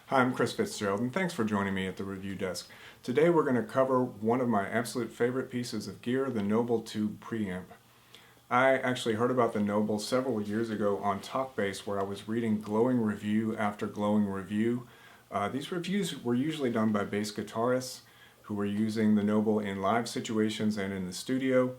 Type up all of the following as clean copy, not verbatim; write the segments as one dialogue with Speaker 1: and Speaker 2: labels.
Speaker 1: Hi, I'm Chris Fitzgerald, and thanks for joining me at the review desk. Today we're going to cover one of my absolute favorite pieces of gear, the Noble Tube Preamp. I actually heard about the Noble several years ago on Talkbass, where I was reading glowing review after glowing review. These reviews were usually done by bass guitarists who were using the Noble in live situations and in the studio.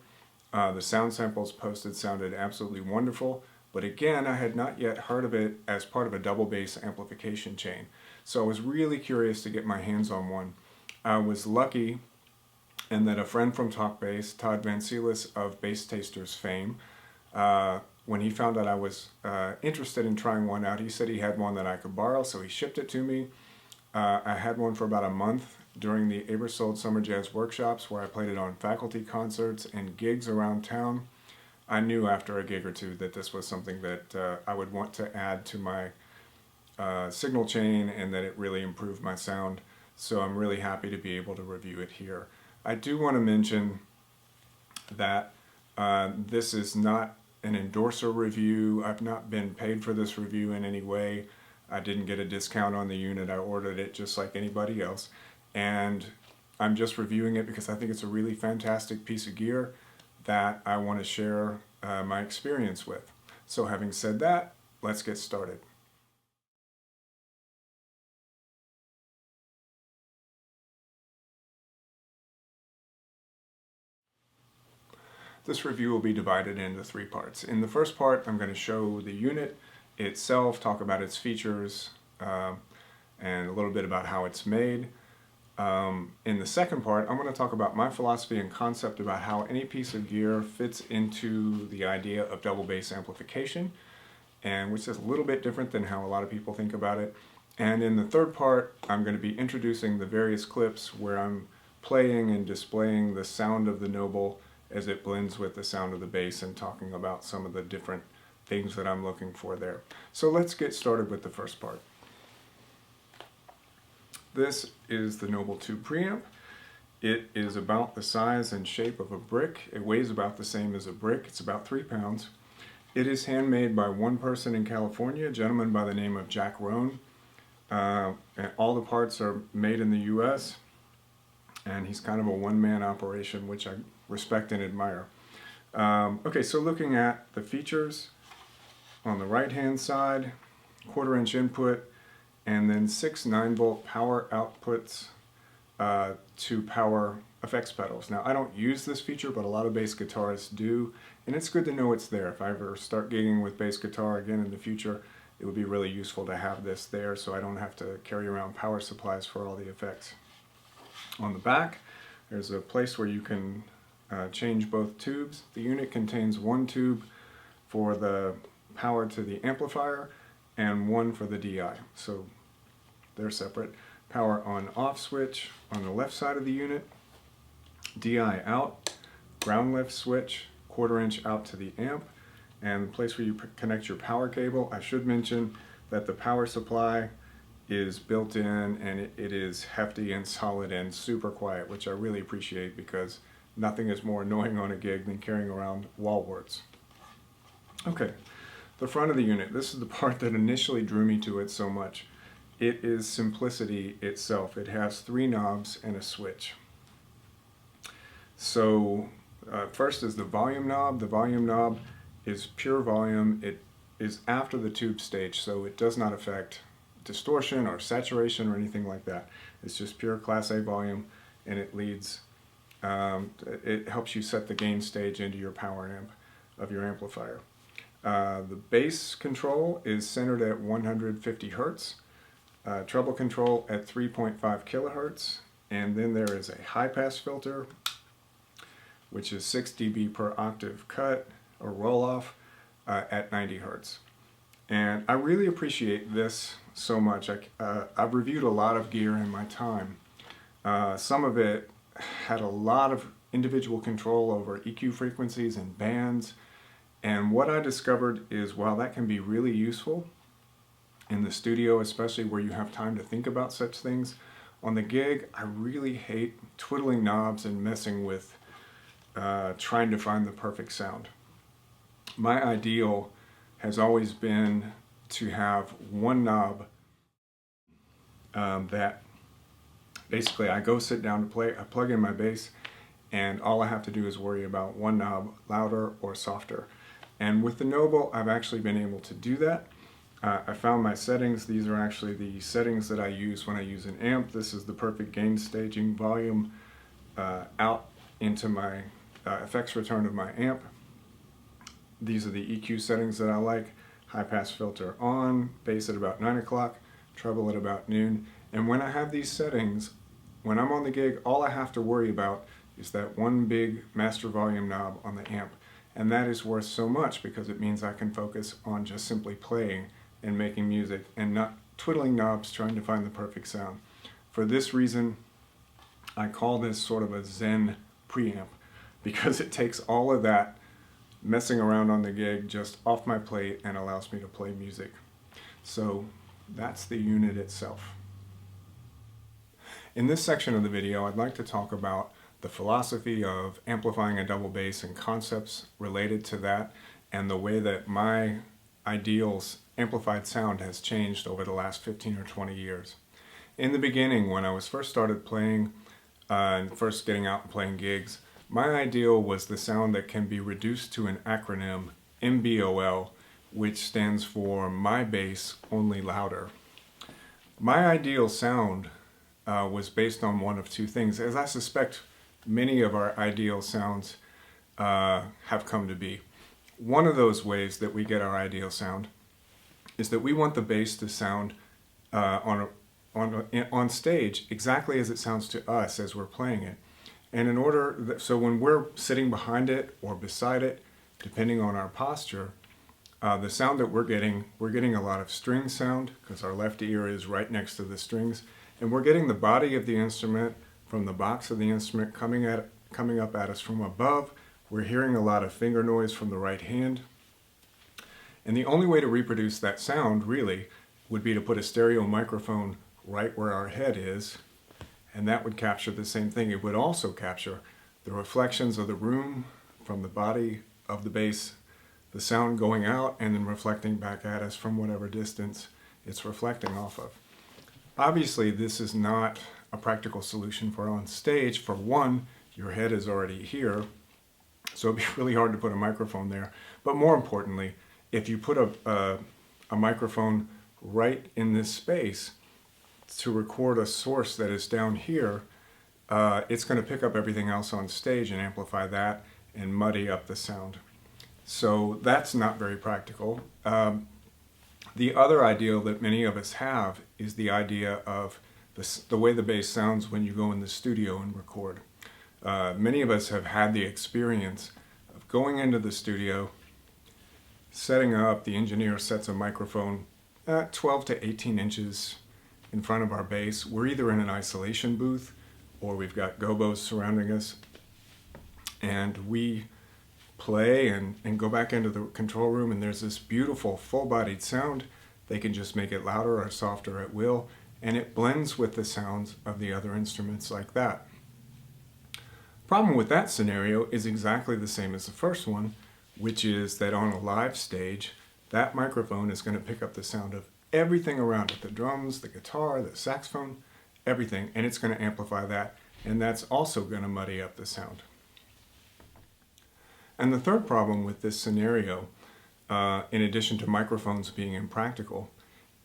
Speaker 1: The sound samples posted sounded absolutely wonderful, but again, I had not yet heard of it as part of a double bass amplification chain. So I was really curious to get my hands on one. I was lucky in that a friend from Talkbass, Todd Van Selis of Bass Tasters fame, when he found out I was interested in trying one out, he said he had one that I could borrow, so he shipped it to me. I had one for about a month during the Abersold Summer Jazz Workshops, where I played it on faculty concerts and gigs around town. I knew after a gig or two that this was something that I would want to add to my signal chain, and that it really improved my sound. So I'm really happy to be able to review it here. I do want to mention that this is not an endorser review. I've not been paid for this review in any way. I didn't get a discount on the unit. I ordered it just like anybody else. And I'm just reviewing it because I think it's a really fantastic piece of gear that I want to share my experience with. So having said that, let's get started. This review will be divided into three parts. In the first part, I'm going to show the unit itself, talk about its features, and a little bit about how it's made. In the second part, I'm going to talk about my philosophy and concept about how any piece of gear fits into the idea of double bass amplification, and which is a little bit different than how a lot of people think about it. And in the third part, I'm going to be introducing the various clips where I'm playing and displaying the sound of the Noble as it blends with the sound of the bass, and talking about some of the different things that I'm looking for there. So let's get started with the first part. This is the Noble Tube Preamp. It is about the size and shape of a brick. It weighs about the same as a brick. It's about 3 pounds. It is handmade by one person in California, a gentleman by the name of Jack Rohn. And all the parts are made in the US, and he's kind of a one-man operation, which I respect and admire. Okay, so looking at the features, on the right-hand side, 1/4-inch input, and then 6 9-volt power outputs to power effects pedals. Now, I don't use this feature, but a lot of bass guitarists do, and it's good to know it's there. If I ever start gigging with bass guitar again in the future, it would be really useful to have this there, so I don't have to carry around power supplies for all the effects. On the back, there's a place where you can change both tubes. The unit contains one tube for the power to the amplifier and one for the DI, so they're separate. Power on off switch on the left side of the unit, DI out, ground lift switch, 1/4-inch out to the amp, and the place where you connect your power cable. I should mention that the power supply is built in, and it is hefty and solid and super quiet, which I really appreciate, because nothing is more annoying on a gig than carrying around wall warts. Okay, the front of the unit. This is the part that initially drew me to it so much. It is simplicity itself. It has 3 knobs and a switch. So first is the volume knob. The volume knob is pure volume. It is after the tube stage, so it does not affect distortion or saturation or anything like that. It's just pure Class A volume, and it leads, it helps you set the gain stage into your power amp of your amplifier. The bass control is centered at 150 hertz, treble control at 3.5 kilohertz, and then there is a high pass filter, which is 6 dB per octave cut or roll off at 90 hertz. And I really appreciate this so much. I've reviewed a lot of gear in my time. Some of it had a lot of individual control over EQ frequencies and bands. And what I discovered is while that can be really useful in the studio, especially where you have time to think about such things, on the gig, I really hate twiddling knobs and messing with trying to find the perfect sound. My ideal has always been to have one knob that basically I go sit down to play, I plug in my bass, and all I have to do is worry about one knob, louder or softer. And with the MBOL, I've actually been able to do that. I found my settings. These are actually the settings that I use when I use an amp. This is the perfect gain, staging, volume out into my effects return of my amp. These are the EQ settings that I like. High pass filter on, bass at about 9 o'clock, treble at about noon. And when I have these settings, when I'm on the gig, all I have to worry about is that one big master volume knob on the amp. And that is worth so much because it means I can focus on just simply playing and making music and not twiddling knobs trying to find the perfect sound. For this reason, I call this sort of a Zen preamp because it takes all of that messing around on the gig just off my plate and allows me to play music. So that's the unit itself. In this section of the video, I'd like to talk about the philosophy of amplifying a double bass and concepts related to that, and the way that my ideal's amplified sound has changed over the last 15 or 20 years. In the beginning, when I was first started playing and first getting out and playing gigs, my ideal was the sound that can be reduced to an acronym, MBOL, which stands for My Bass Only Louder. My ideal sound was based on one of two things, as I suspect many of our ideal sounds have come to be. One of those ways that we get our ideal sound is that we want the bass to sound on stage exactly as it sounds to us as we're playing it. And in order, so when we're sitting behind it or beside it, depending on our posture, the sound that we're getting a lot of string sound because our left ear is right next to the strings, and we're getting the body of the instrument from the box of the instrument coming up at us from above. We're hearing a lot of finger noise from the right hand. And the only way to reproduce that sound, really, would be to put a stereo microphone right where our head is, and that would capture the same thing. It would also capture the reflections of the room from the body of the bass, the sound going out and then reflecting back at us from whatever distance it's reflecting off of. Obviously, this is not a practical solution for on stage. For one, your head is already here, so it'd be really hard to put a microphone there. But more importantly, if you put a microphone right in this space to record a source that is down here, it's going to pick up everything else on stage and amplify that and muddy up the sound. So that's not very practical. The other ideal that many of us have is the idea of the way the bass sounds when you go in the studio and record. Many of us have had the experience of going into the studio, setting up, the engineer sets a microphone at 12 to 18 inches in front of our bass. We're either in an isolation booth or we've got gobos surrounding us, and we play and go back into the control room, and there's this beautiful full-bodied sound. They can just make it louder or softer at will, and it blends with the sounds of the other instruments like that. Problem with that scenario is exactly the same as the first one, which is that on a live stage, that microphone is going to pick up the sound of everything around it, the drums, the guitar, the saxophone, everything, and it's going to amplify that, and that's also going to muddy up the sound. And the third problem with this scenario, in addition to microphones being impractical,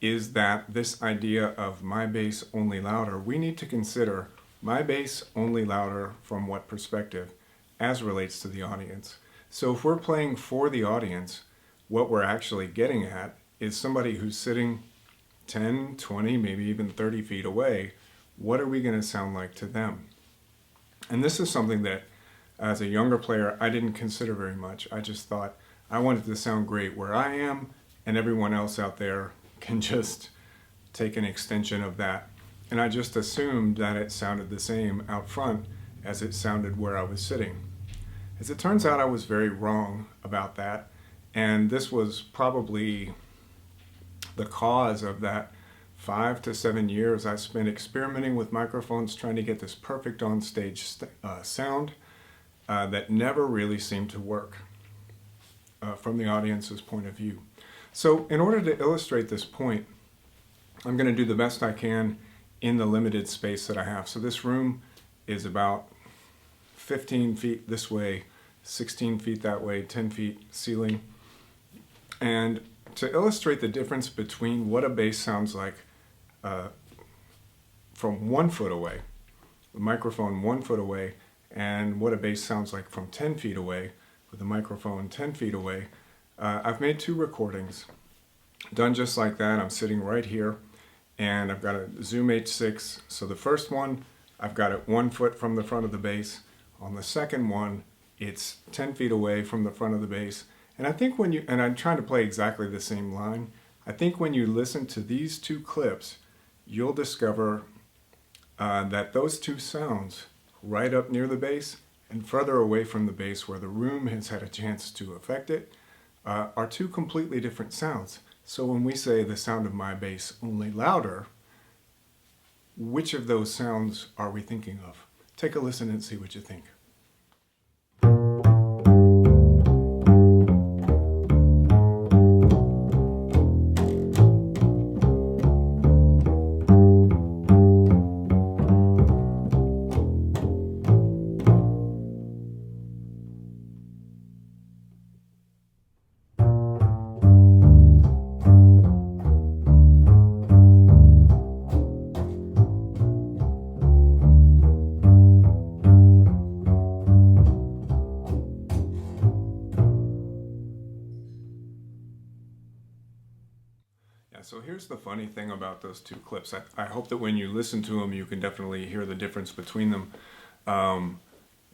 Speaker 1: is that this idea of my bass only louder, we need to consider my bass only louder from what perspective as relates to the audience. So if we're playing for the audience, what we're actually getting at is somebody who's sitting 10, 20, maybe even 30 feet away. What are we going to sound like to them? And this is something that, as a younger player, I didn't consider very much. I just thought I wanted to sound great where I am, and everyone else out there can just take an extension of that. And I just assumed that it sounded the same out front as it sounded where I was sitting. As it turns out, I was very wrong about that, and this was probably the cause of that 5 to 7 years I spent experimenting with microphones, trying to get this perfect on-stage sound that never really seemed to work from the audience's point of view. So in order to illustrate this point, I'm going to do the best I can in the limited space that I have. So this room is about 15 feet this way, 16 feet that way, 10 feet ceiling. And to illustrate the difference between what a bass sounds like from 1 foot away, the microphone 1 foot away, and what a bass sounds like from 10 feet away with the microphone 10 feet away, I've made 2 recordings done just like that. I'm sitting right here, and I've got a Zoom H6. So the first one, I've got it 1 foot from the front of the bass. On the second one, it's 10 feet away from the front of the bass. And I think when you, and I'm trying to play exactly the same line, I think when you listen to these 2 clips, you'll discover that those 2 sounds, right up near the bass and further away from the bass where the room has had a chance to affect it, are 2 completely different sounds. So when we say the sound of my bass only louder, which of those sounds are we thinking of? Take a listen and see what you think. So here's the funny thing about those 2 clips. I hope that when you listen to them, you can definitely hear the difference between them.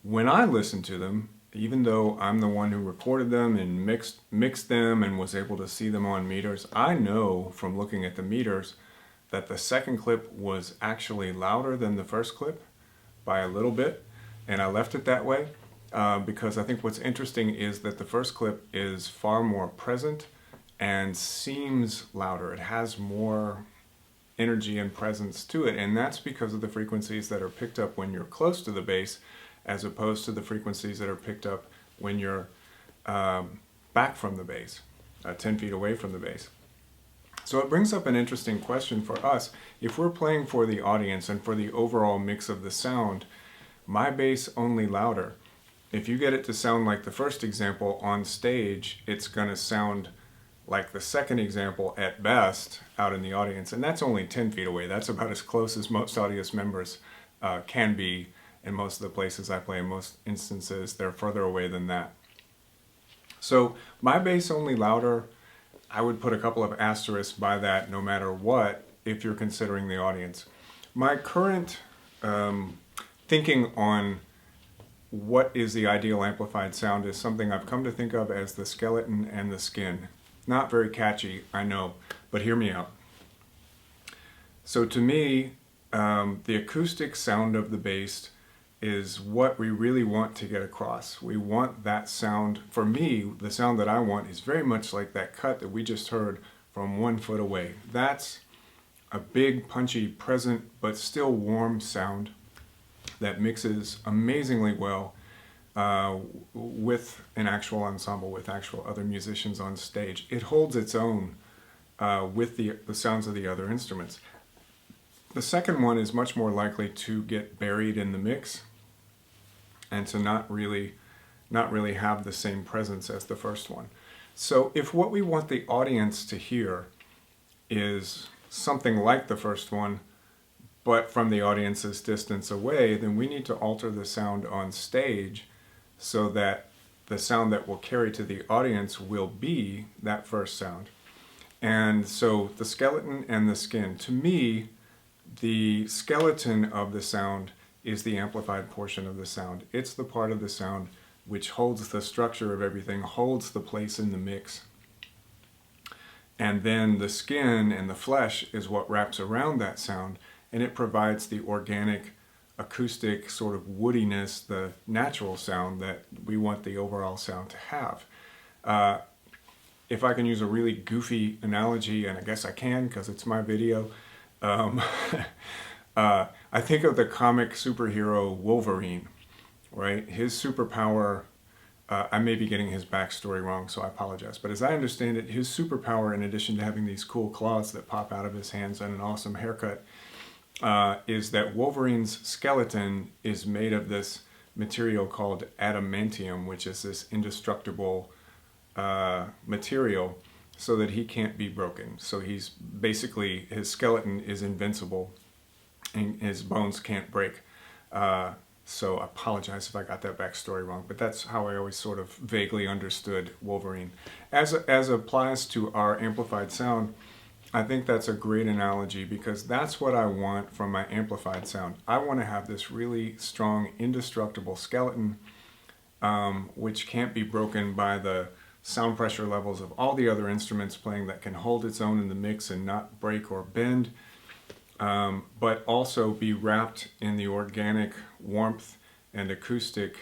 Speaker 1: When I listen to them, even though I'm the one who recorded them and mixed them and was able to see them on meters, I know from looking at the meters that the second clip was actually louder than the first clip by a little bit, and I left it that way because I think what's interesting is that the first clip is far more present and seems louder. It has more energy and presence to it, and that's because of the frequencies that are picked up when you're close to the bass as opposed to the frequencies that are picked up when you're back from the bass, 10 feet away from the bass. So it brings up an interesting question for us. If we're playing for the audience and for the overall mix of the sound, my bass only louder, if you get it to sound like the first example on stage, it's going to sound like the second example at best out in the audience, and that's only 10 feet away. That's about as close as most audience members can be in most of the places I play. In most instances, they're further away than that. So my bass only louder, I would put a couple of asterisks by that no matter what if you're considering the audience. My current thinking on what is the ideal amplified sound is something I've come to think of as the skeleton and the skin. Not very catchy, I know, but hear me out. So to me, the acoustic sound of the bass is what we really want to get across. We want that sound. For me, the sound that I want is very much like that cut that we just heard from 1 foot away. That's a big, punchy, present, but still warm sound that mixes amazingly well with an actual ensemble, with actual other musicians on stage. It holds its own with the sounds of the other instruments. The second one is much more likely to get buried in the mix and to not really have the same presence as the first one. So if what we want the audience to hear is something like the first one, but from the audience's distance away, then we need to alter the sound on stage so that the sound that will carry to the audience will be that first sound. And so the skeleton and the skin, to me, the skeleton of the sound is the amplified portion of the sound. It's the part of the sound which holds the structure of everything, holds the place in the mix. And then the skin and the flesh is what wraps around that sound, and it provides the organic, acoustic sort of woodiness, the natural sound that we want the overall sound to have. If I can use a really goofy analogy, and I guess I can because it's my video, I think of the comic superhero Wolverine, right? His superpower, I may be getting his backstory wrong, so I apologize. But as I understand it, his superpower, in addition to having these cool claws that pop out of his hands and an awesome haircut, is that Wolverine's skeleton is made of this material called adamantium, which is this indestructible material, so that he can't be broken. So he's basically, his skeleton is invincible and his bones can't break. So I apologize if I got that backstory wrong, but that's how I always sort of vaguely understood Wolverine. As applies to our amplified sound, I think that's a great analogy, because that's what I want from my amplified sound. I want to have this really strong, indestructible skeleton, which can't be broken by the sound pressure levels of all the other instruments playing, that can hold its own in the mix and not break or bend, but also be wrapped in the organic warmth and acoustic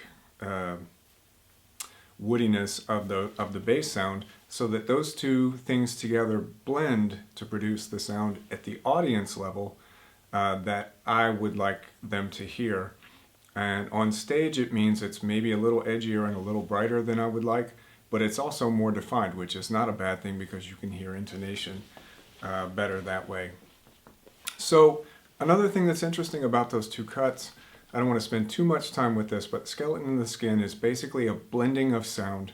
Speaker 1: woodiness of the bass sound, so that those two things together blend to produce the sound at the audience level that I would like them to hear. And on stage it means it's maybe a little edgier and a little brighter than I would like, but it's also more defined, which is not a bad thing, because you can hear intonation better that way. So another thing that's interesting about those two cuts, I don't want to spend too much time with this, but skeleton and the skin is basically a blending of sound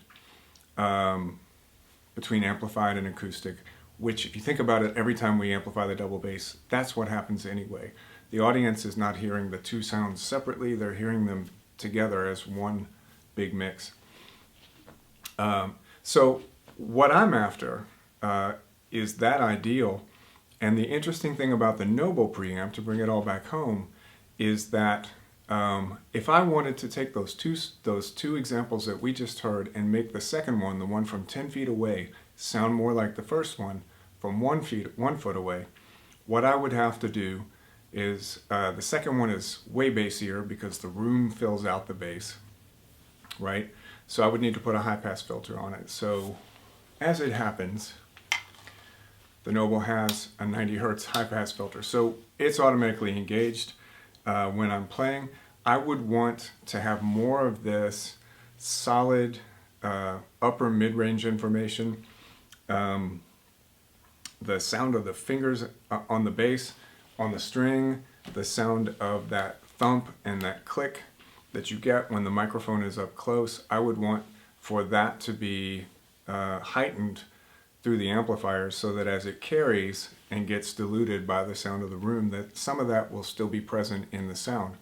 Speaker 1: between amplified and acoustic, which, if you think about it, every time we amplify the double bass, that's what happens anyway. The audience is not hearing the two sounds separately, they're hearing them together as one big mix. So what I'm after is that ideal. And the interesting thing about the Noble preamp, to bring it all back home, is that if I wanted to take those two examples that we just heard and make the second one, the one from 10 feet away, sound more like the first one from 1 foot away, what I would have to do is, the second one is way bassier because the room fills out the bass, right? So I would need to put a high-pass filter on it. So as it happens, the Noble has a 90 hertz high-pass filter, so it's automatically engaged when I'm playing. I would want to have more of this solid upper mid-range information. The sound of the fingers on the bass, on the string, the sound of that thump and that click that you get when the microphone is up close. I would want for that to be heightened through the amplifiers, so that as it carries and gets diluted by the sound of the room, that some of that will still be present in the sound.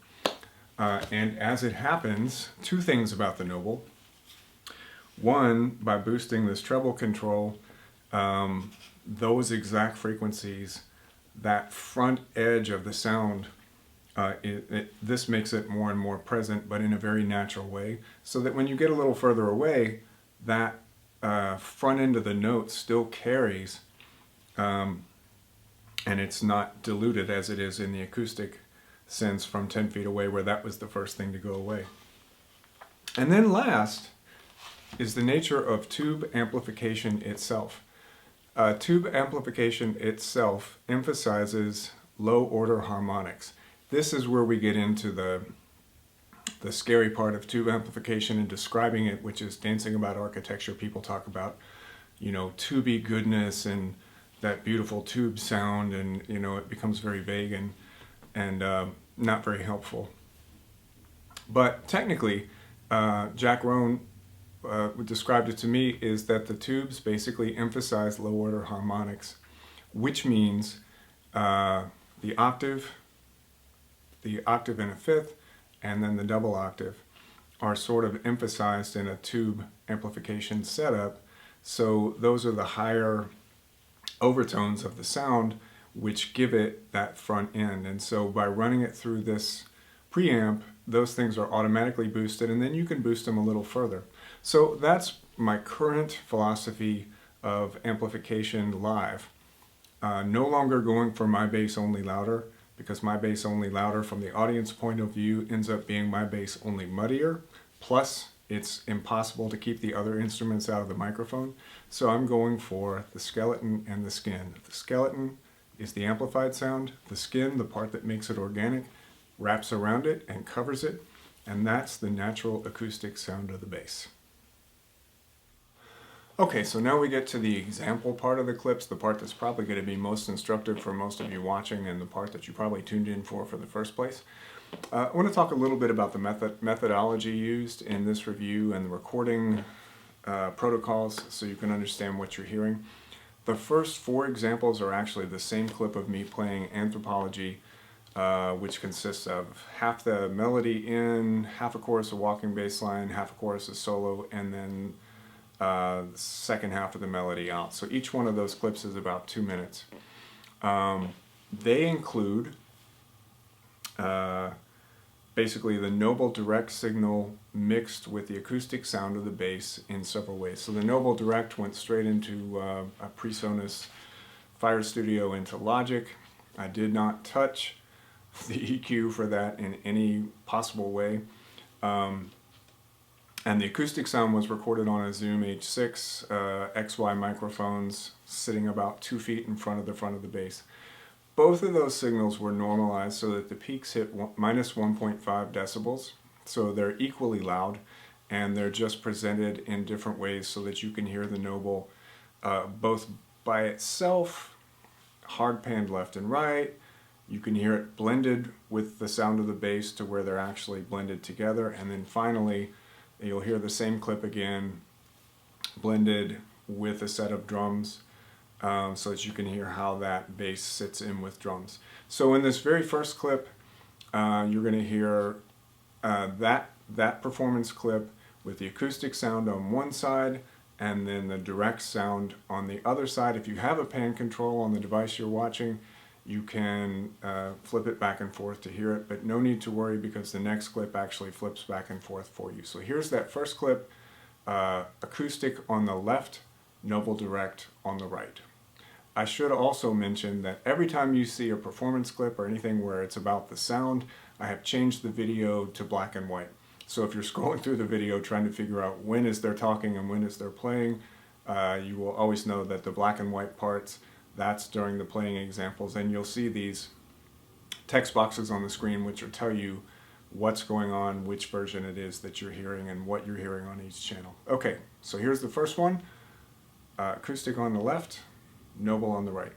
Speaker 1: And as it happens, two things about the Noble. One, by boosting this treble control, those exact frequencies, that front edge of the sound, this makes it more and more present, but in a very natural way, so that when you get a little further away, that front end of the note still carries, and it's not diluted as it is in the acoustic sense from 10 feet away, where that was the first thing to go away. And then last is the nature of tube amplification itself. Tube amplification itself emphasizes low order harmonics. This is where we get into the scary part of tube amplification and describing it, which is dancing about architecture. People talk about, tubey goodness and that beautiful tube sound, and it becomes very vague and not very helpful. But technically, Jack Rohn described it to me is that the tubes basically emphasize low order harmonics, which means the octave in a fifth, and then the double octave are sort of emphasized in a tube amplification setup. So those are the higher overtones of the sound which give it that front end. And so by running it through this preamp, those things are automatically boosted, and then you can boost them a little further. So that's my current philosophy of amplification live. No longer going for my bass only louder, because my bass only louder from the audience point of view ends up being my bass only muddier, plus it's impossible to keep the other instruments out of the microphone. So I'm going for the skeleton and the skin. The skeleton is the amplified sound. The skin, the part that makes it organic, wraps around it and covers it, and that's the natural acoustic sound of the bass. Okay, so now we get to the example part of the clips, the part that's probably going to be most instructive for most of you watching, and the part that you probably tuned in for the first place. I want to talk a little bit about the methodology used in this review and the recording protocols, so you can understand what you're hearing. The first 4 examples are actually the same clip of me playing Anthropology, which consists of half the melody in, half a chorus of walking bass line, half a chorus of solo, and then the second half of the melody out. So each one of those clips is about 2 minutes. They include basically the Noble direct signal mixed with the acoustic sound of the bass in several ways. So the Noble direct went straight into a PreSonus Fire Studio into Logic. I did not touch the EQ for that in any possible way. And the acoustic sound was recorded on a Zoom H6 XY microphones sitting about 2 feet in front of the bass. Both of those signals were normalized so that the peaks hit minus 1.5 decibels. So they're equally loud, and they're just presented in different ways so that you can hear the Noble both by itself, hard panned left and right. You can hear it blended with the sound of the bass to where they're actually blended together. And then finally, you'll hear the same clip again, blended with a set of drums, so that you can hear how that bass sits in with drums. So in this very first clip, you're going to hear that performance clip with the acoustic sound on one side, and then the direct sound on the other side. If you have a pan control on the device you're watching, you can flip it back and forth to hear it, but no need to worry because the next clip actually flips back and forth for you. So here's that first clip, acoustic on the left, Noble direct on the right. I should also mention that every time you see a performance clip or anything where it's about the sound, I have changed the video to black and white. So if you're scrolling through the video trying to figure out when is there talking and when is there playing, you will always know that the black and white parts, that's during the playing examples, and you'll see these text boxes on the screen which will tell you what's going on, which version it is that you're hearing, and what you're hearing on each channel. Okay, so here's the first one, acoustic on the left, Noble on the right.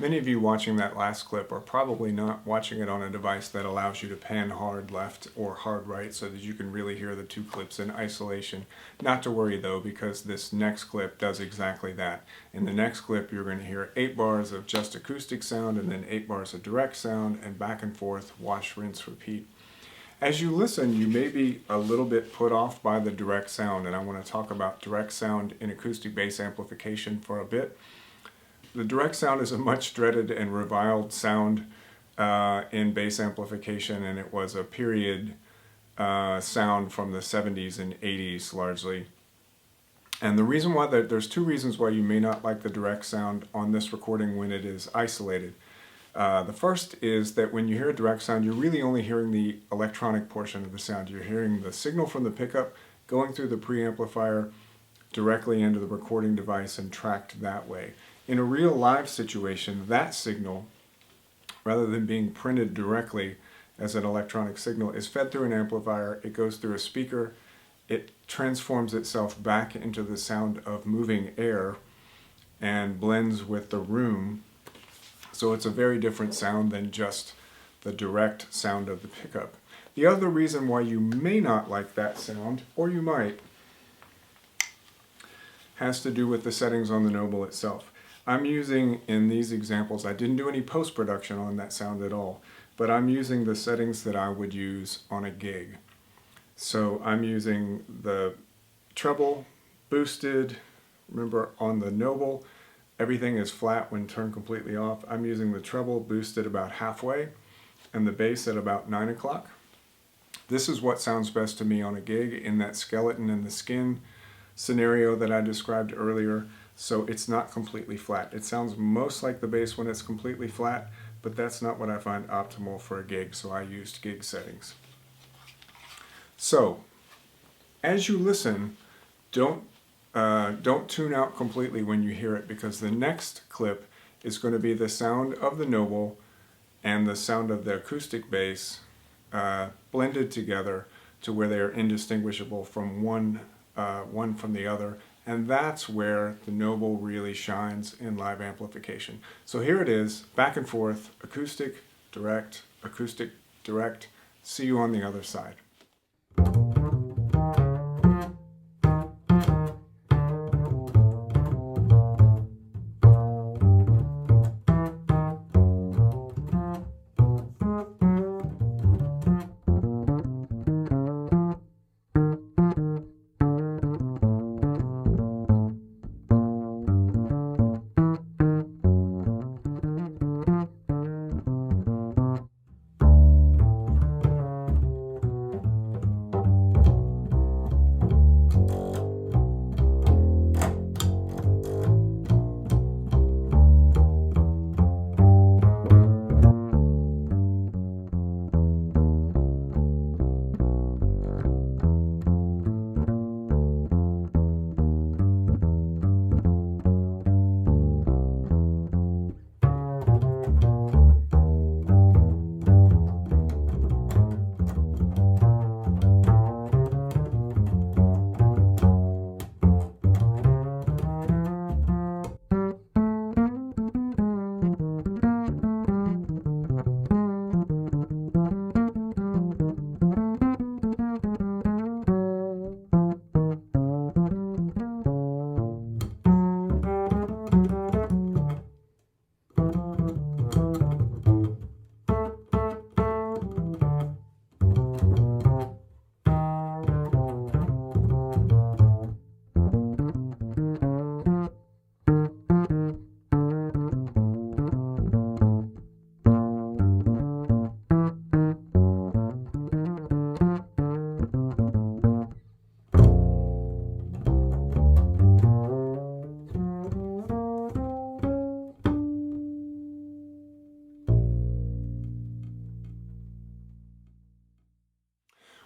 Speaker 1: Many of you watching that last clip are probably not watching it on a device that allows you to pan hard left or hard right so that you can really hear the two clips in isolation. Not to worry though, because this next clip does exactly that. In the next clip you're going to hear 8 bars of just acoustic sound and then 8 bars of direct sound, and back and forth, wash, rinse, repeat. As you listen, you may be a little bit put off by the direct sound, and I want to talk about direct sound in acoustic bass amplification for a bit. The direct sound is a much dreaded and reviled sound in bass amplification, and it was a period sound from the 70s and 80s largely. And the reason why, there's two reasons why you may not like the direct sound on this recording when it is isolated. The first is that when you hear a direct sound, you're really only hearing the electronic portion of the sound. You're hearing the signal from the pickup going through the preamplifier directly into the recording device and tracked that way. In a real live situation, that signal, rather than being printed directly as an electronic signal, is fed through an amplifier, it goes through a speaker, it transforms itself back into the sound of moving air and blends with the room. So it's a very different sound than just the direct sound of the pickup. The other reason why you may not like that sound, or you might, has to do with the settings on the MBOL itself. I'm using, in these examples, I didn't do any post-production on that sound at all, but I'm using the settings that I would use on a gig. So I'm using the treble boosted. Remember, on the MBOL, everything is flat when turned completely off. I'm using the treble boosted about halfway and the bass at about 9 o'clock. This is what sounds best to me on a gig in that skeleton and the skin scenario that I described earlier. So it's not completely flat. It sounds most like the bass when it's completely flat, but that's not what I find optimal for a gig, so I used gig settings. So, as you listen, don't tune out completely when you hear it, because the next clip is going to be the sound of the MBOL and the sound of the acoustic bass blended together to where they are indistinguishable from one from the other. And that's where the MBOL really shines in live amplification. So here it is, back and forth, acoustic, direct, acoustic, direct. See you on the other side.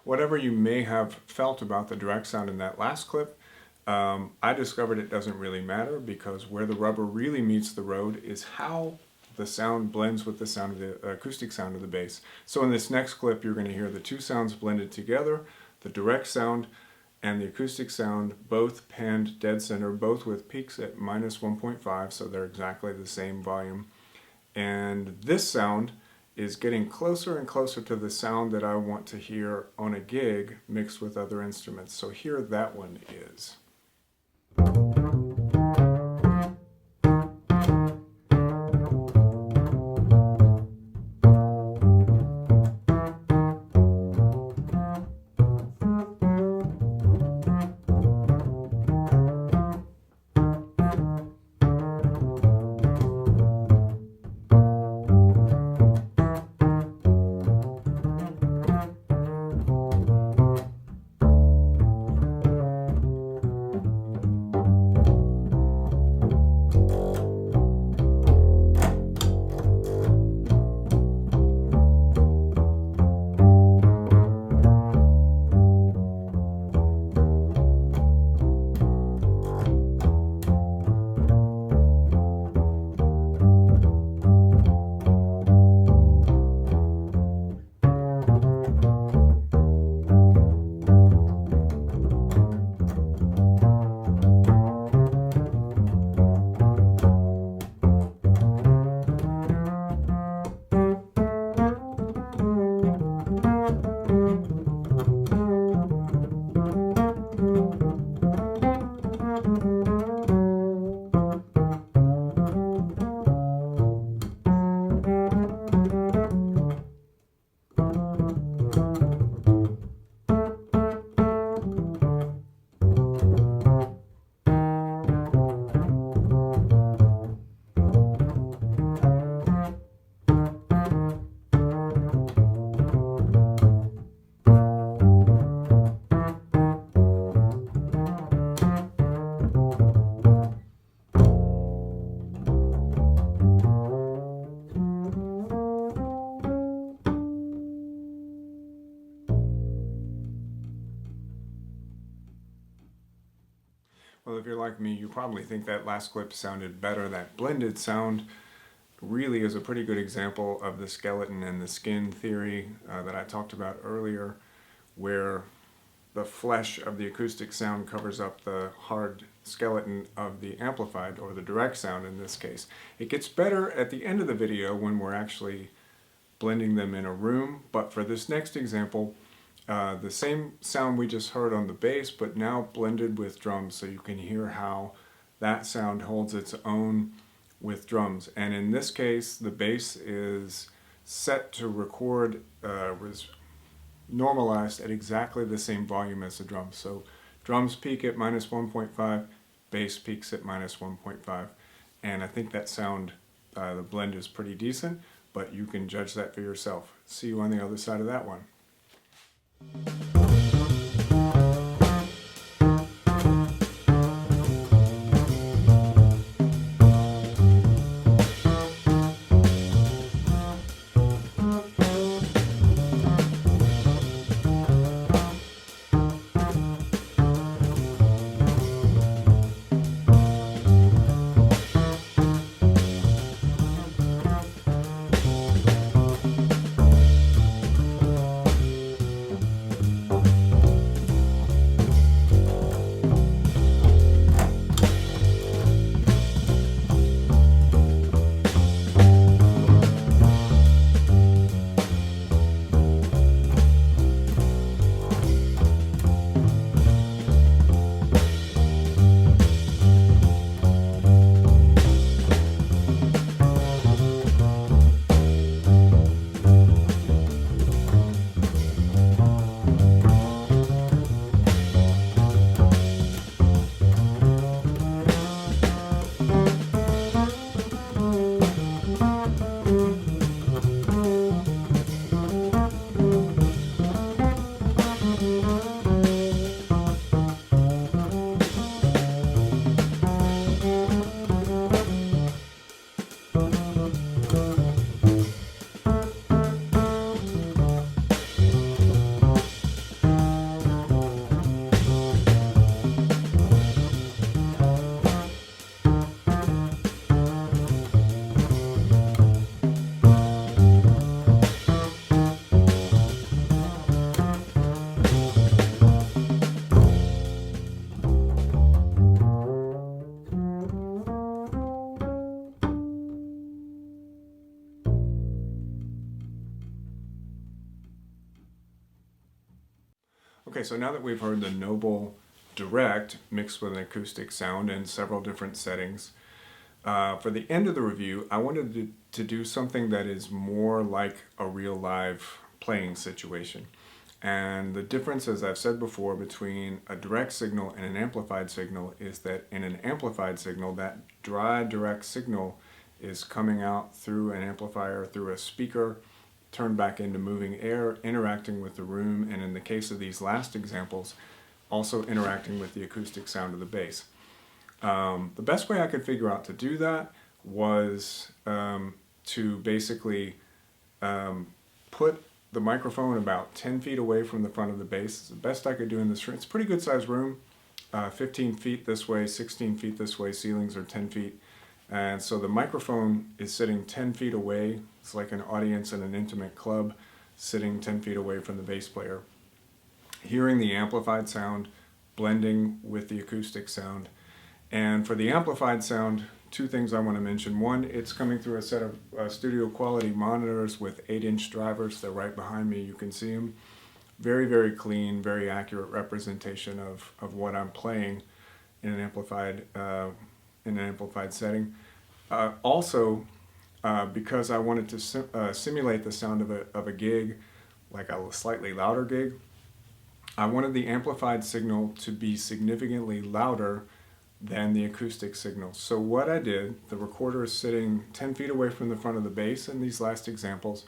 Speaker 1: Whatever you may have felt about the direct sound in that last clip, I discovered it doesn't really matter, because where the rubber really meets the road is how the sound blends with the sound of the acoustic sound of the bass. So in this next clip, you're going to hear the two sounds blended together, the direct sound and the acoustic sound, both panned dead center, both with peaks at -1.5, so they're exactly the same volume. And this sound is getting closer and closer to the sound that I want to hear on a gig mixed with other instruments. So here that one is. Well, if you're like me, you probably think that last clip sounded better. That blended sound really is a pretty good example of the skeleton and the skin theory that I talked about earlier, where the flesh of the acoustic sound covers up the hard skeleton of the amplified, or the direct sound in this case. It gets better at the end of the video when we're actually blending them in a room, but for this next example, the same sound we just heard on the bass, but now blended with drums, so you can hear how that sound holds its own with drums. And in this case, the bass is set to record, was normalized at exactly the same volume as the drums. So drums peak at -1.5, bass peaks at -1.5. And I think that sound, the blend is pretty decent, but you can judge that for yourself. See you on the other side of that one. so now that we've heard the Noble Direct mixed with an acoustic sound in several different settings, for the end of the review, I wanted to do something that is more like a real live playing situation. And the difference, as I've said before, between a direct signal and an amplified signal is that in an amplified signal, that dry direct signal is coming out through an amplifier, through a speaker, turned back into moving air, interacting with the room, and in the case of these last examples, also interacting with the acoustic sound of the bass. The best way I could figure out to do that was to basically put the microphone about 10 feet away from the front of the bass. It's the best I could do in this room. It's a pretty good sized room, 15 feet this way, 16 feet this way, ceilings are 10 feet. And so the microphone is sitting 10 feet away. It's like an audience in an intimate club sitting 10 feet away from the bass player. Hearing the amplified sound, blending with the acoustic sound. And for the amplified sound, two things I want to mention. One, it's coming through a set of studio quality monitors with 8-inch drivers. They're right behind me. You can see them. Very, very clean, very accurate representation of what I'm playing in an amplified setting. Also, because I wanted to simulate the sound of a gig, like a slightly louder gig, I wanted the amplified signal to be significantly louder than the acoustic signal. So what I did, the recorder is sitting 10 feet away from the front of the bass in these last examples,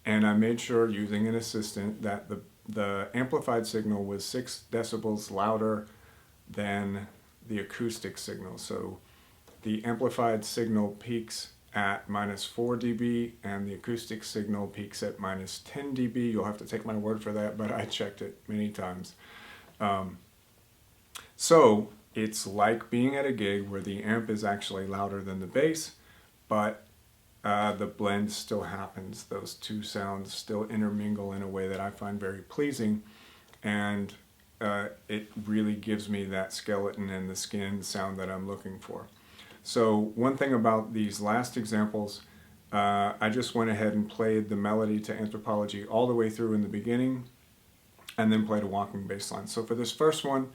Speaker 1: and I made sure, using an assistant, that the amplified signal was 6 decibels louder than the acoustic signal. So the amplified signal peaks at -4 dB and the acoustic signal peaks at -10 dB. You'll have to take my word for that, but I checked it many times. So it's like being at a gig where the amp is actually louder than the bass, but the blend still happens. Those two sounds still intermingle in a way that I find very pleasing, and it really gives me that skeleton and the skin sound that I'm looking for. So one thing about these last examples, I just went ahead and played the melody to Anthropology all the way through in the beginning, and then played a walking bass line. So for this first one,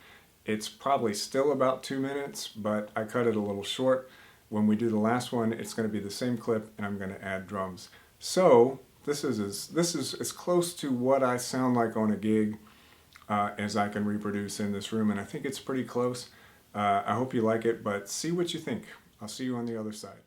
Speaker 1: it's probably still about 2 minutes, but I cut it a little short. When we do the last one, it's going to be the same clip, and I'm going to add drums. So this is as close to what I sound like on a gig as I can reproduce in this room, and I think it's pretty close. I hope you like it, but see what you think. I'll see you on the other side.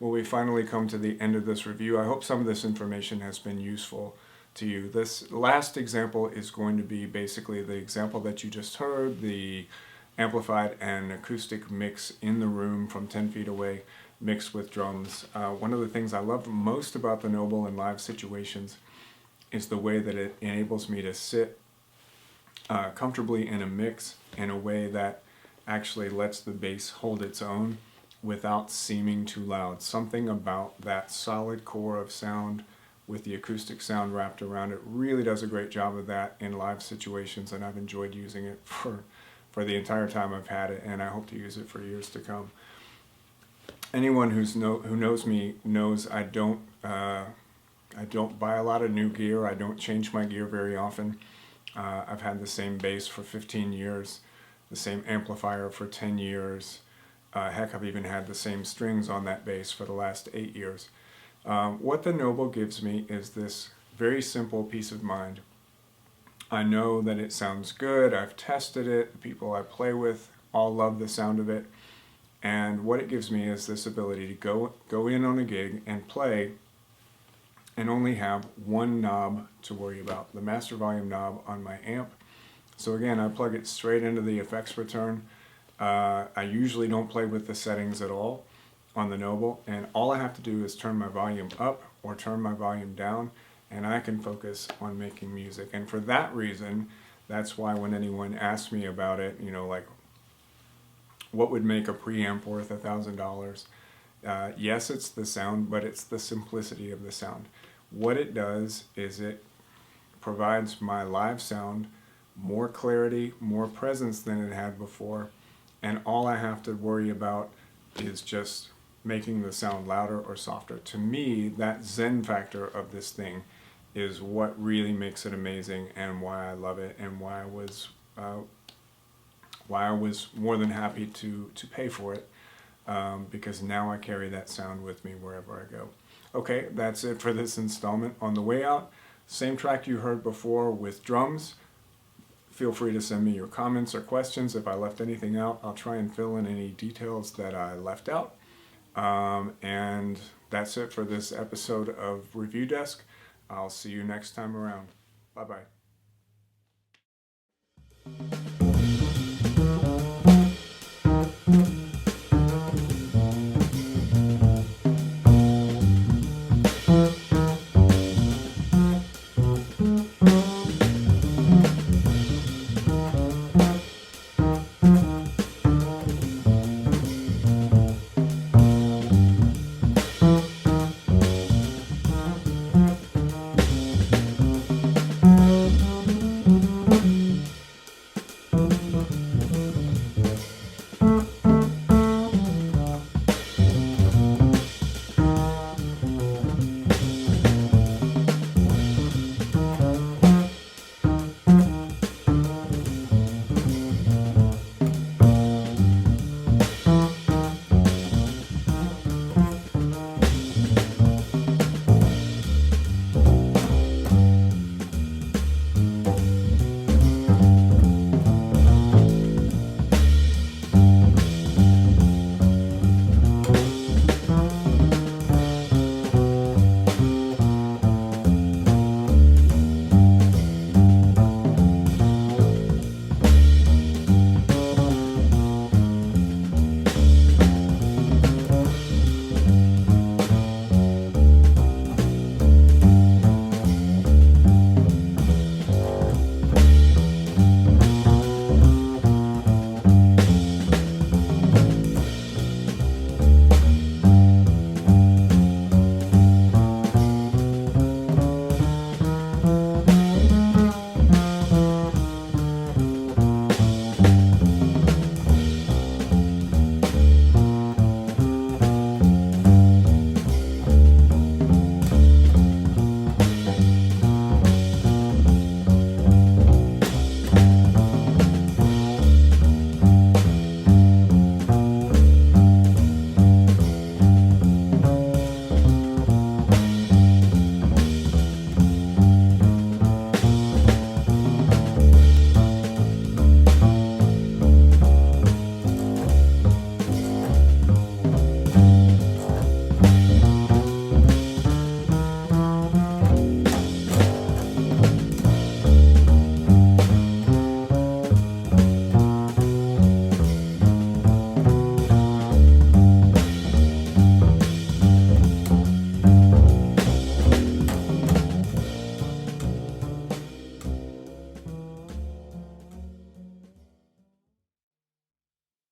Speaker 1: Well, we finally come to the end of this review. I hope some of this information has been useful to you. This last example is going to be basically the example that you just heard, the amplified and acoustic mix in the room from 10 feet away, mixed with drums. One of the things I love most about the Noble in live situations is the way that it enables me to sit comfortably in a mix in a way that actually lets the bass hold its own without seeming too loud. Something about that solid core of sound with the acoustic sound wrapped around it really does a great job of that in live situations, and I've enjoyed using it for the entire time I've had it, and I hope to use it for years to come. Anyone who knows me knows I don't buy a lot of new gear. I don't change my gear very often. I've had the same bass for 15 years, the same amplifier for 10 years. Heck, I've even had the same strings on that bass for the last 8 years. What the Noble gives me is this very simple peace of mind. I know that it sounds good. I've tested it. The people I play with all love the sound of it. And what it gives me is this ability to go in on a gig and play and only have one knob to worry about, the master volume knob on my amp. So again, I plug it straight into the effects return. I usually don't play with the settings at all on the Noble, and all I have to do is turn my volume up or turn my volume down, and I can focus on making music. And for that reason, that's why when anyone asks me about it, you know, like, what would make a preamp worth $1,000? Yes, it's the sound, but it's the simplicity of the sound. What it does is it provides my live sound more clarity, more presence than it had before, and all I have to worry about is just making the sound louder or softer. To me, that zen factor of this thing is what really makes it amazing, and why I love it, and why I was more than happy to pay for it, because now I carry that sound with me wherever I go. Okay, that's it for this installment. On the way out, same track you heard before with drums. Feel free to send me your comments or questions. If I left anything out, I'll try and fill in any details that I left out. And that's it for this episode of Review Desk. I'll see you next time around. Bye-bye.